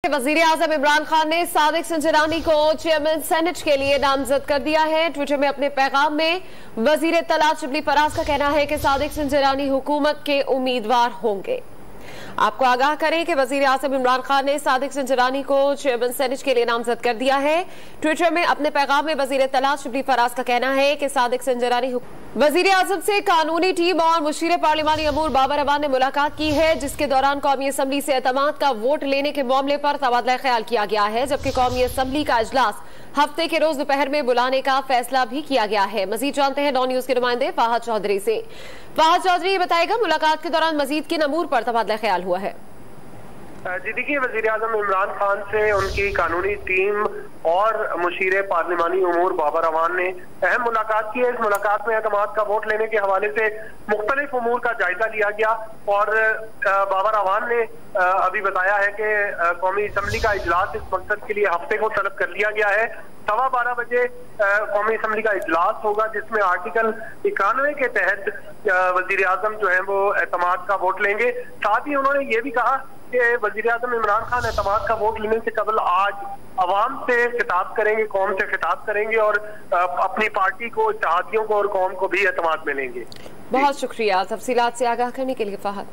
वजीर आजम इमरान खान ने सादिक संजरानी को चेयरमैन सेनेट के लिए नामजद कर दिया है। ट्विटर में अपने पैगाम में वजीर इत्तलात शिबली फराज का कहना है कि सादिक संजरानी हुकूमत के उम्मीदवार होंगे। आपको आगाह करें कि वजीर आजम इमरान खान ने सादिक संजरानी को चेयरमैन सेनेट के लिए नामजद कर दिया है। ट्विटर में अपने पैगाम में वजीर इत्तलात शिबली फराज का कहना है कि सादिक संजरानी वजीर आजम से कानूनी टीम और मुशीर पार्लिमानी अमूर बाबर अवान ने मुलाकात की है, जिसके दौरान कौमी असम्बली से एतमाद का वोट लेने के मामले पर तबादला ख्याल किया गया है, जबकि कौमी असम्बली का इजलास हफ्ते के रोज दोपहर में बुलाने का फैसला भी किया गया है। मजीद जानते हैं 9 न्यूज के नुमाइंदे फाहद चौधरी से। फाहद चौधरी ये बताएगा मुलाकात के दौरान मजीद किन अमूर पर तबादला ख्याल हुआ है? जी देखिए, वजीर आजम इमरान खान से उनकी कानूनी टीम और मुशीर पार्लिमानी उमूर बाबर अवान ने अहम मुलाकात की है। इस मुलाकात में एतमाद का वोट लेने के हवाले से मुख्तलिफ उमूर का जायजा लिया गया और बाबर अवान ने अभी बताया है कि कौमी असम्बली का इजलास इस मकसद के लिए हफ्ते को तलब कर लिया गया है। 12:15 बजे कौमी असम्बली का इजलास होगा, जिसमें आर्टिकल 91 के तहत वजीर आजम जो है वो एतमाद का वोट लेंगे। साथ ही उन्होंने ये भी कहा कि वजीर आजम इमरान खान एतमाद का वोट लेने से कबल आज अवाम से खिताब करेंगे, कौम से खिताब करेंगे और अपनी पार्टी को, इत्तेहादियों को और कौम को भी एतमाद में लेंगे। बहुत शुक्रिया तफसीलात से आगाह करने के लिए फहद।